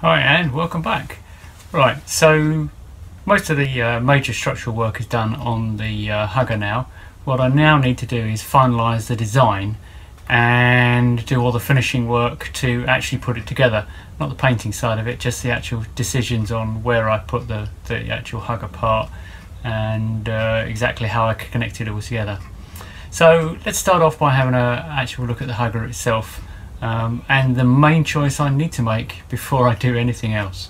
Hi and welcome back. Right, so most of the major structural work is done on the hugger now. What I now need to do is finalise the design and do all the finishing work to actually put it together. Not the painting side of it, just the actual decisions on where I put the actual hugger part and exactly how I connect it all together. So let's start off by having an actual look at the hugger itself. And the main choice I need to make before I do anything else.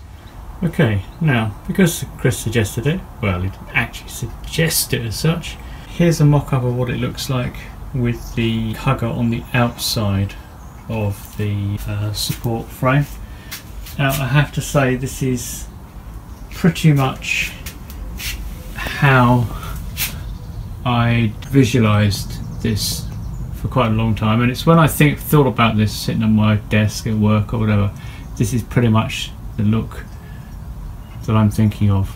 Okay, now because Chris suggested it, well, he didn't actually suggest it as such, here's a mock-up of what it looks like with the hugger on the outside of the support frame. Now I have to say this is pretty much how I visualised this for quite a long time, and it's when I thought about this sitting on my desk at work or whatever, this is pretty much the look that I'm thinking of.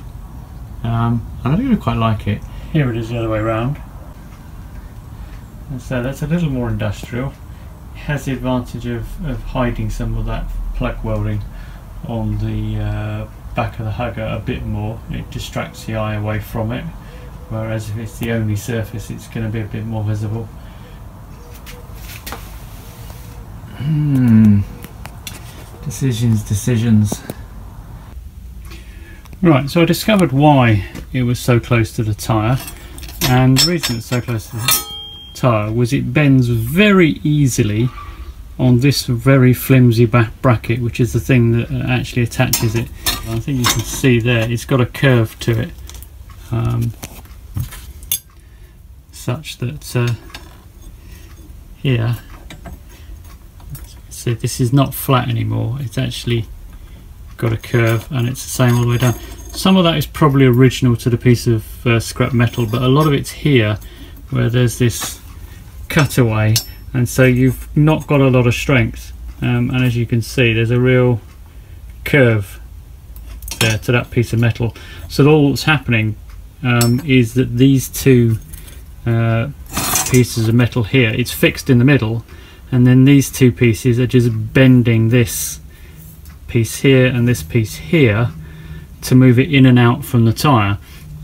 And I think I quite like it. Here it is the other way around, and so that's a little more industrial. It has the advantage of hiding some of that plug welding on the back of the hugger a bit more. It distracts the eye away from it, whereas if it's the only surface it's going to be a bit more visible. Decisions. Right, so I discovered why it was so close to the tyre, and the reason it's so close to the tyre was it bends very easily on this very flimsy back bracket, which is the thing that actually attaches it. I think you can see there it's got a curve to it, such that here, so this is not flat anymore, it's actually got a curve and it's the same all the way down. Some of that is probably original to the piece of scrap metal, but a lot of it's here where there's this cutaway, and so you've not got a lot of strength, and as you can see there's a real curve there to that piece of metal. So all that's happening is that these two pieces of metal here, it's fixed in the middle, and then these two pieces are just bending this piece here and this piece here to move it in and out from the tyre,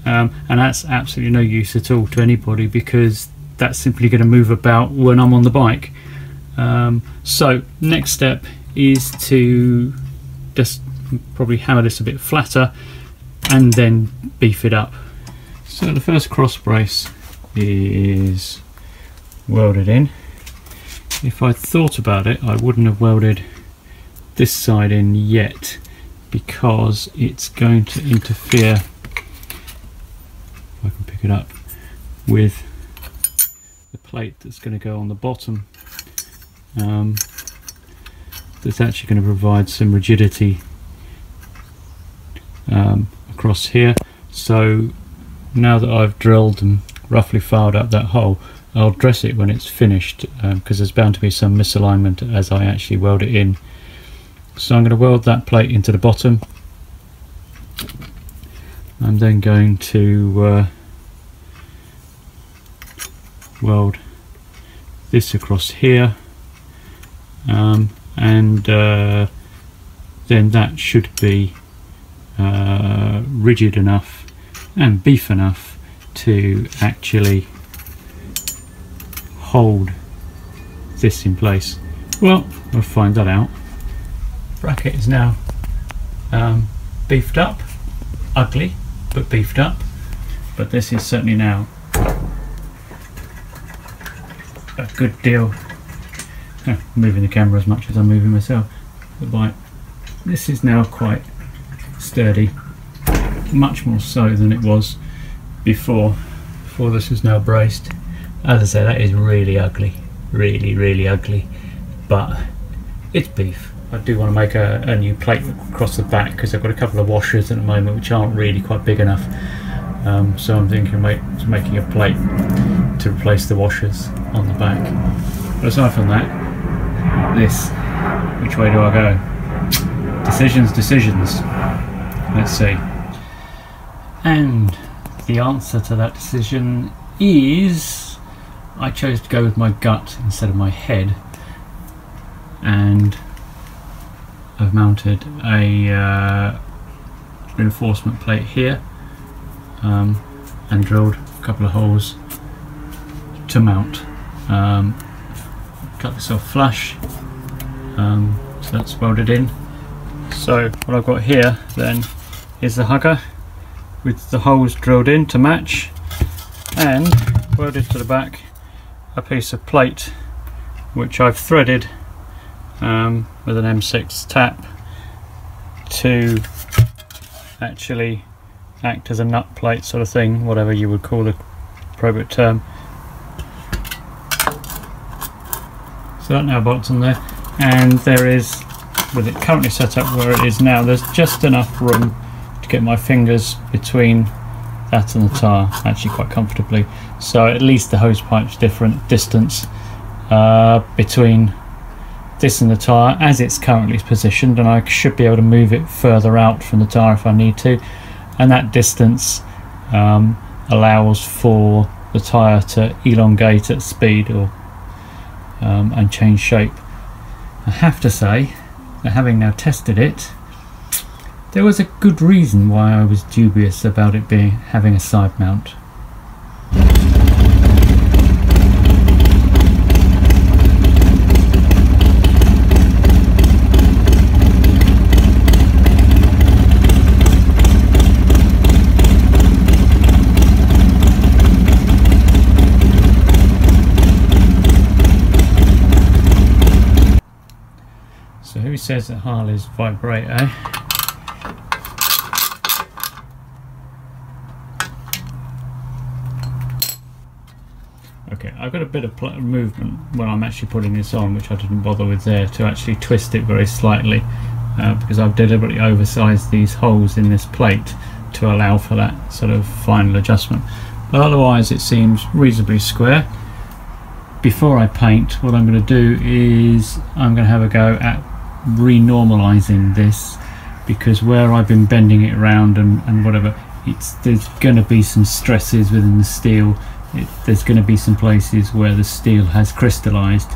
and that's absolutely no use at all to anybody, because that's simply going to move about when I'm on the bike. So next step is to just probably hammer this a bit flatter and then beef it up. So the first cross brace is welded in. If I'd thought about it, I wouldn't have welded this side in yet, because it's going to interfere, if I can pick it up, with the plate that's going to go on the bottom. That's actually going to provide some rigidity across here. So now that I've drilled and roughly filed up that hole, I'll dress it when it's finished, because there's bound to be some misalignment as I actually weld it in. So I'm going to weld that plate into the bottom. I'm then going to weld this across here, and then that should be rigid enough and beef enough to actually hold this in place. Well, we'll find that out. Bracket is now beefed up, ugly but beefed up, but this is certainly now a good deal. Moving the camera as much as I'm moving myself, but this is now quite sturdy, much more so than it was before this was now braced. As I say, that is really ugly, really ugly, but it's beef. I do want to make a new plate across the back, because I've got a couple of washers at the moment which aren't really quite big enough, so I'm thinking of making a plate to replace the washers on the back. But aside from that, this, which way do I go? Decisions. Let's see. And the answer to that decision is I chose to go with my gut instead of my head, and I've mounted a reinforcement plate here and drilled a couple of holes to mount. Cut this off flush, so that's welded in. So what I've got here then is the hugger with the holes drilled in to match, and welded to the back a piece of plate which I've threaded with an M6 tap to actually act as a nut plate sort of thing, whatever you would call the appropriate term. So that now bolts on there, and there is, with it currently set up where it is now, there's just enough room to get my fingers between that and the tyre, actually quite comfortably. So at least the hose pipe's different distance between this and the tyre as it's currently positioned, and I should be able to move it further out from the tyre if I need to, and that distance allows for the tyre to elongate at speed or and change shape. I have to say that having now tested it, there was a good reason why I was dubious about it having a side mount. So who says that Harleys vibrate, eh? Okay, I've got a bit of movement when I'm actually putting this on, which I didn't bother with there, to actually twist it very slightly because I've deliberately oversized these holes in this plate to allow for that sort of final adjustment. But otherwise it seems reasonably square. Before I paint, what I'm going to do is I'm going to have a go at renormalizing this, because where I've been bending it around and whatever, there's going to be some stresses within the steel. There's going to be some places where the steel has crystallized,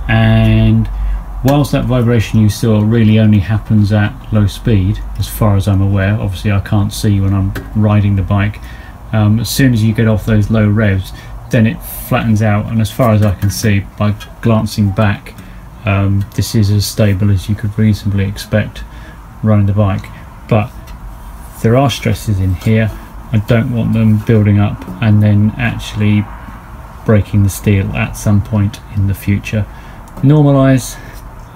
and whilst that vibration you saw really only happens at low speed, as far as I'm aware, obviously I can't see when I'm riding the bike, as soon as you get off those low revs then it flattens out, and as far as I can see by glancing back, this is as stable as you could reasonably expect running the bike. But there are stresses in here. I don't want them building up and then actually breaking the steel at some point in the future. Normalise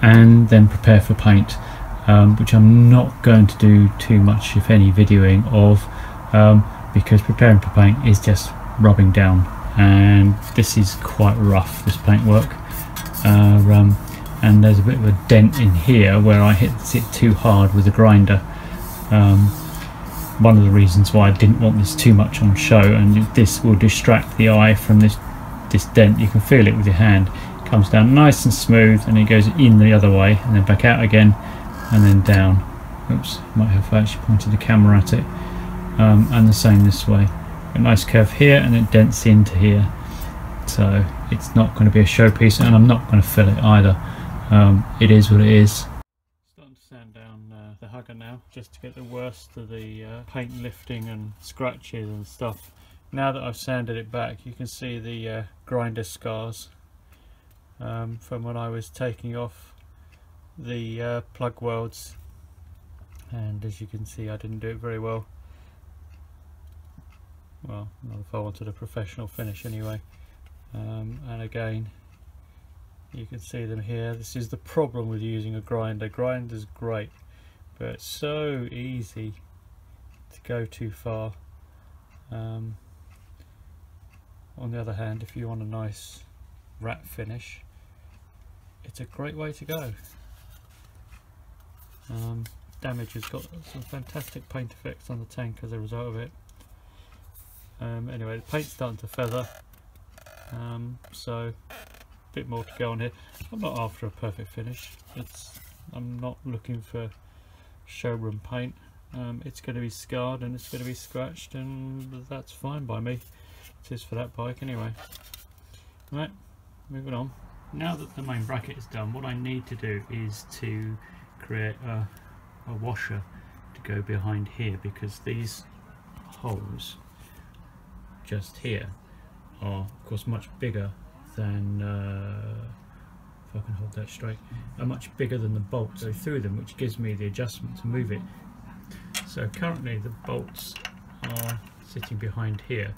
and then prepare for paint, which I'm not going to do too much, if any, videoing of, because preparing for paint is just rubbing down, and this is quite rough, this paintwork. And there's a bit of a dent in here where I hit it too hard with the grinder. One of the reasons why I didn't want this too much on show, and this will distract the eye from this dent. You can feel it with your hand. It comes down nice and smooth, and it goes in the other way and then back out again and then down. Oops, might have actually pointed the camera at it. And the same this way. A nice curve here and it dents into here. So it's not going to be a showpiece, and I'm not going to fill it either. It is what it is. Starting to sand down the hugger now, just to get the worst of the paint lifting and scratches and stuff. Now that I've sanded it back, you can see the grinder scars from when I was taking off the plug welds, and as you can see I didn't do it very well. Well, not if I wanted a professional finish anyway. And again, you can see them here. This is the problem with using a grinder. Grinder's great, but it's so easy to go too far. On the other hand, if you want a nice wrap finish, it's a great way to go. Damage has got some fantastic paint effects on the tank as a result of it. Anyway, the paint's starting to feather, so a bit more to go on here. I'm not after a perfect finish. I'm not looking for showroom paint. It's going to be scarred and it's going to be scratched, and that's fine by me. It is for that bike anyway. Right, moving on. Now that the main bracket is done, what I need to do is to create a washer to go behind here, because these holes just here are of course much bigger than if I can hold that straight, are much bigger than the bolts go through them, which gives me the adjustment to move it. So currently the bolts are sitting behind here,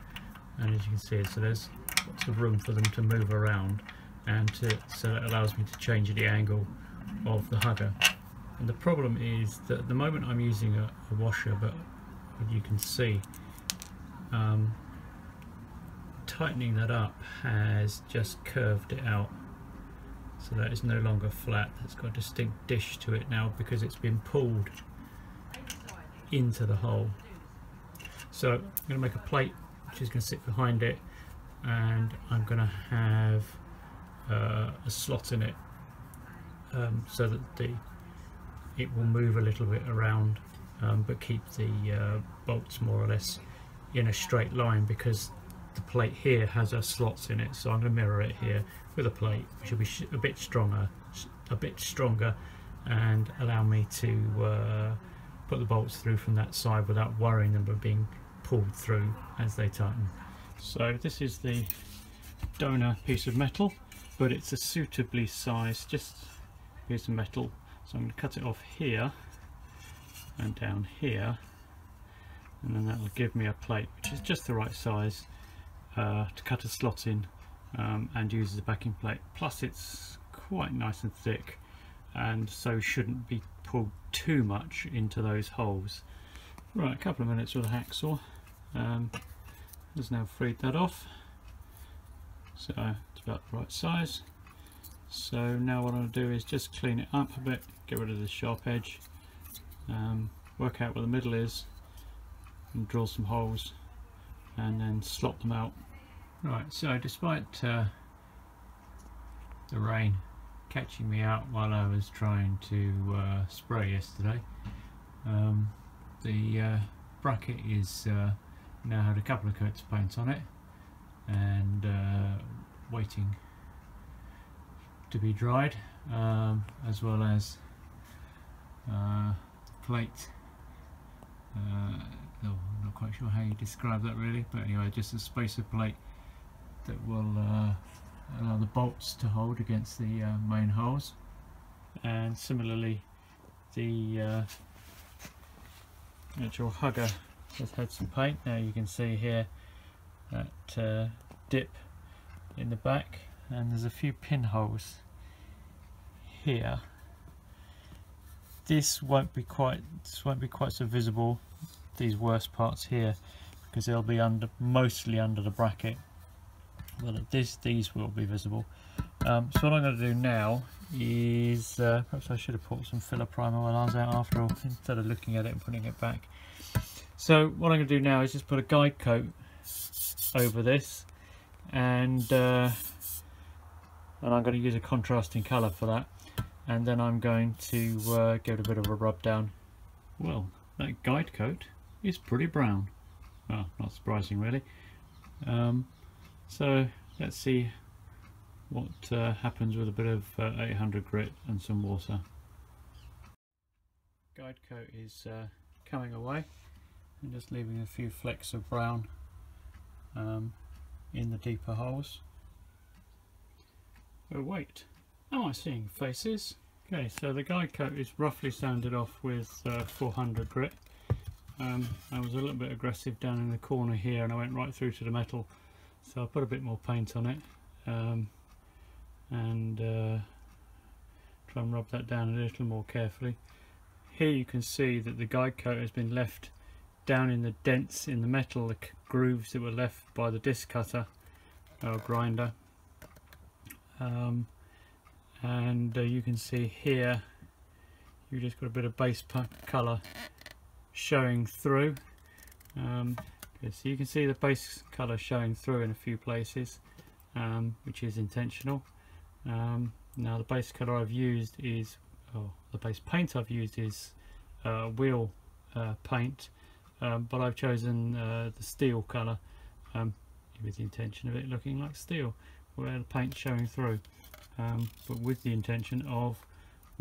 and as you can see, so there's lots of room for them to move around, and so it allows me to change the angle of the hugger. And the problem is that at the moment I'm using a washer, but you can see tightening that up has just curved it out, so that is no longer flat. It's got a distinct dish to it now because it's been pulled into the hole. So I'm going to make a plate which is going to sit behind it, and I'm going to have a slot in it so that it will move a little bit around, but keep the bolts more or less in a straight line, because the plate here has a slots in it. So I'm going to mirror it here with a plate which will be a bit stronger, and allow me to put the bolts through from that side without worrying them about being pulled through as they tighten. So this is the donor piece of metal, but it's a suitably sized just piece of metal. So I'm going to cut it off here and down here, and then that will give me a plate which is just the right size to cut a slot in and use as a backing plate. Plus it's quite nice and thick, and so shouldn't be pulled too much into those holes. Right, a couple of minutes with a hacksaw. Has now freed that off, so it's about the right size. So now what I'm going to do is just clean it up a bit, get rid of the sharp edge, work out where the middle is, and drill some holes, and then slot them out. Right, so despite the rain catching me out while I was trying to spray yesterday, the bracket is now had a couple of coats of paint on it, and waiting to be dried, as well as plate. No, I'm not quite sure how you describe that really, but anyway, just a spacer plate that will allow the bolts to hold against the main holes. And similarly, the actual hugger has had some paint. Now you can see here that dip in the back, and there's a few pinholes here. This won't be quite so visible, these worst parts here, because they'll be mostly under the bracket, but these will be visible. So what I'm going to do now is perhaps I should have put some filler primer while I was out after all, instead of looking at it and putting it back. So what I'm going to do now is just put a guide coat over this, and I'm going to use a contrasting colour for that, and then I'm going to give it a bit of a rub down. Well, that guide coat is pretty brown. Well, not surprising really. So let's see what happens with a bit of 800 grit and some water. Guide coat is coming away, and just leaving a few flecks of brown in the deeper holes. Oh wait, am I seeing faces? Okay, so the guide coat is roughly sanded off with 400 grit. I was a little bit aggressive down in the corner here, and I went right through to the metal, so I put a bit more paint on it, and try and rub that down a little more carefully. Here you can see that the guide coat has been left down in the dents in the metal, the grooves that were left by the disc cutter or grinder, and you can see here you've just got a bit of base colour showing through. So you can see the base colour showing through in a few places, which is intentional. Now the base colour I've used is, the base paint I've used is wheel paint, but I've chosen the steel colour with the intention of it looking like steel, where the paint's showing through, but with the intention of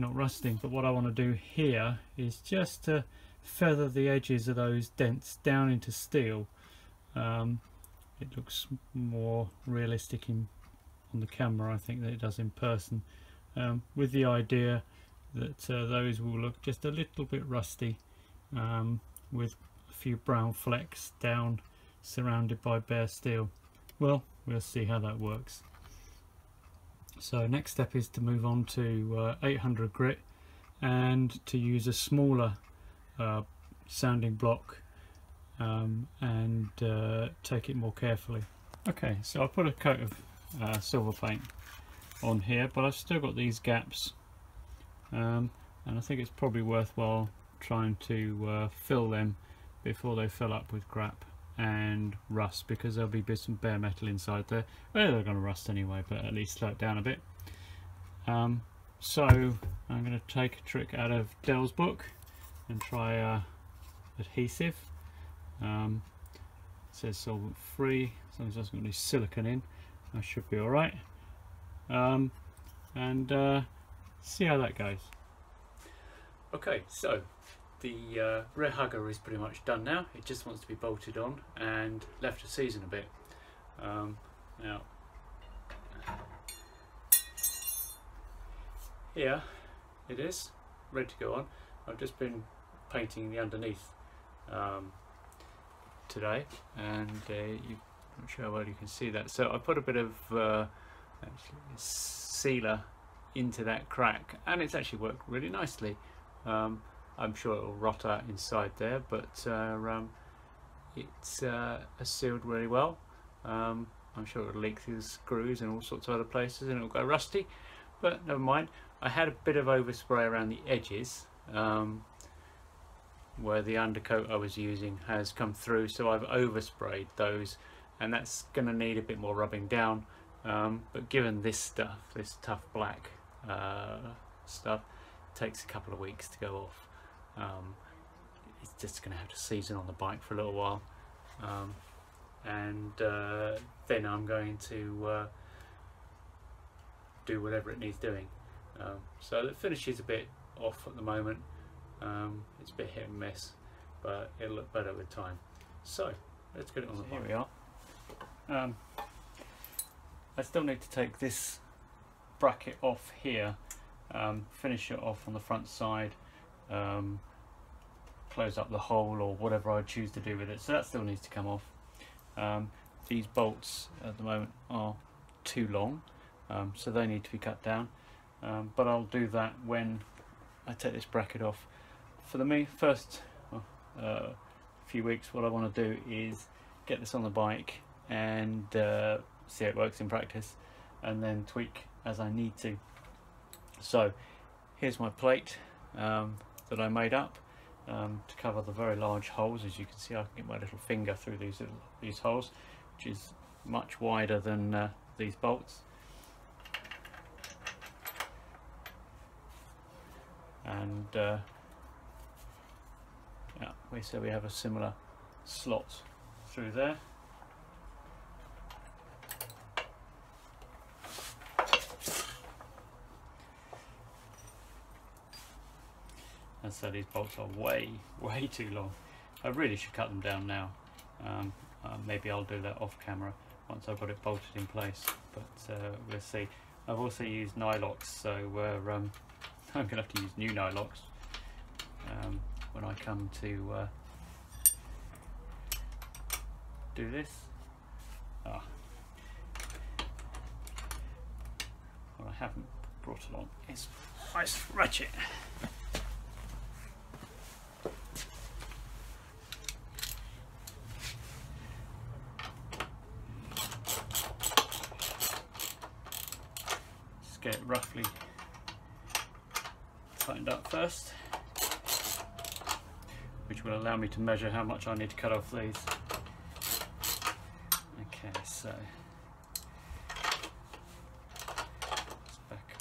not rusting. But what I want to do here is just to feather the edges of those dents down into steel. It looks more realistic on the camera, I think, than it does in person, with the idea that those will look just a little bit rusty, with a few brown flecks down surrounded by bare steel. Well, we'll see how that works. So next step is to move on to 800 grit and to use a smaller sounding block, and take it more carefully. Okay, so I put a coat of silver paint on here, but I've still got these gaps, and I think it's probably worthwhile trying to fill them before they fill up with crap and rust, because there'll be some bare metal inside there. Well, they're going to rust anyway, but at least slow it down a bit. So I'm going to take a trick out of Dell's book and try adhesive. It says solvent free, as long as it doesn't got any silicone in, I should be alright. And see how that goes. Okay, so the rear hugger is pretty much done now. It just wants to be bolted on and left to season a bit. Now here it is, ready to go on. I've just been painting the underneath today, and I'm not sure how well you can see that. So I put a bit of actually sealer into that crack, and it's actually worked really nicely. I'm sure it will rot out inside there, but it's sealed really well. I'm sure it will leak through the screws and all sorts of other places, and it will go rusty, but never mind. I had a bit of overspray around the edges, where the undercoat I was using has come through, so I've oversprayed those, and that's going to need a bit more rubbing down. But given this stuff, this tough black stuff, takes a couple of weeks to go off. It's just going to have to season on the bike for a little while, and then I'm going to do whatever it needs doing. So the finish is a bit off at the moment. It's a bit hit and miss, but it'll look better with time. So let's get it on the bike. Here we are. I still need to take this bracket off here, finish it off on the front side, close up the hole or whatever I choose to do with it, so that still needs to come off. These bolts at the moment are too long, so they need to be cut down, but I'll do that when I take this bracket off. For the first few weeks, what I want to do is get this on the bike and see how it works in practice, and then tweak as I need to. So here's my plate that I made up to cover the very large holes. As you can see, I can get my little finger through these holes, which is much wider than these bolts. And yeah, we have a similar slot through there. And so these bolts are way too long. I really should cut them down now. Maybe I'll do that off camera once I've got it bolted in place, but we'll see. I've also used nylocks, so I'm gonna have to use new nylocks when I come to do this. What I haven't brought along is my ratchet. Just get it roughly tightened up first, which will allow me to measure how much I need to cut off these. Okay, so it's back.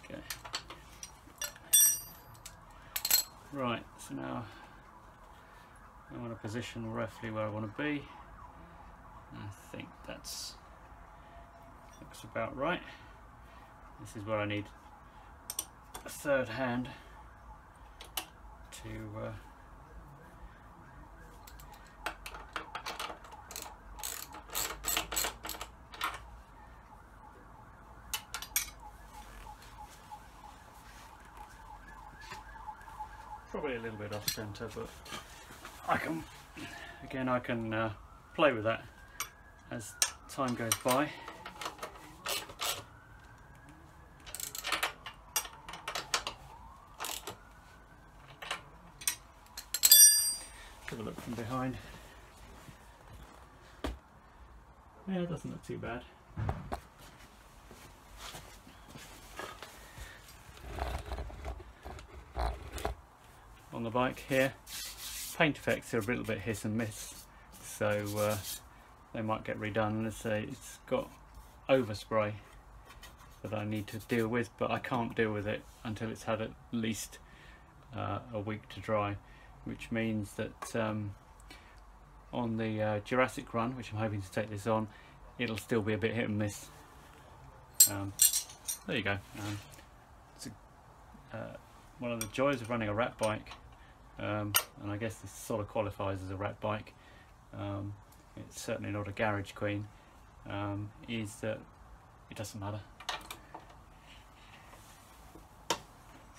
Okay. Right, so now I want to position roughly where I want to be. I think looks about right. This is where I need a third hand to probably a little bit off center, but I can play with that as time goes by. Have a look from behind. Yeah, it doesn't look too bad. On the bike here, paint effects are a little bit hit and miss, so they might get redone. Let's say it's got overspray that I need to deal with, but I can't deal with it until it's had at least a week to dry, which means that on the Jurassic run, which I'm hoping to take this on, it'll still be a bit hit and miss. There you go. It's one of the joys of running a rat bike, and I guess this sort of qualifies as a rat bike. It's certainly not a garage queen, is that it doesn't matter.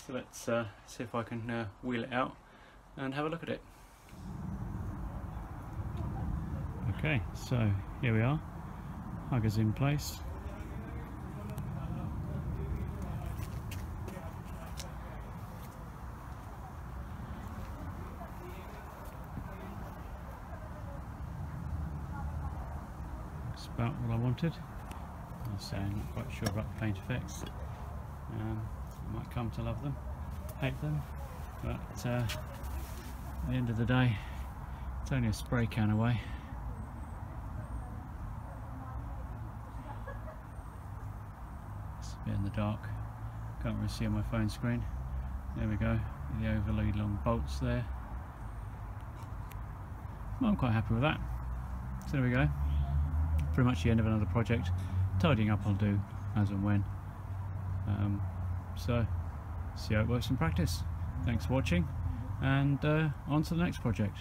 So let's see if I can wheel it out and have a look at it. Okay, so here we are, hugger's in place. That's about what I wanted. I say I'm not quite sure about the paint effects. I might come to love them, hate them, but at the end of the day, it's only a spray can away. It's a bit in the dark, can't really see on my phone screen. There we go, the overly long bolts there. Well, I'm quite happy with that. So there we go, pretty much the end of another project. Tidying up I'll do as and when. So see how it works in practice. Thanks for watching, and on to the next project.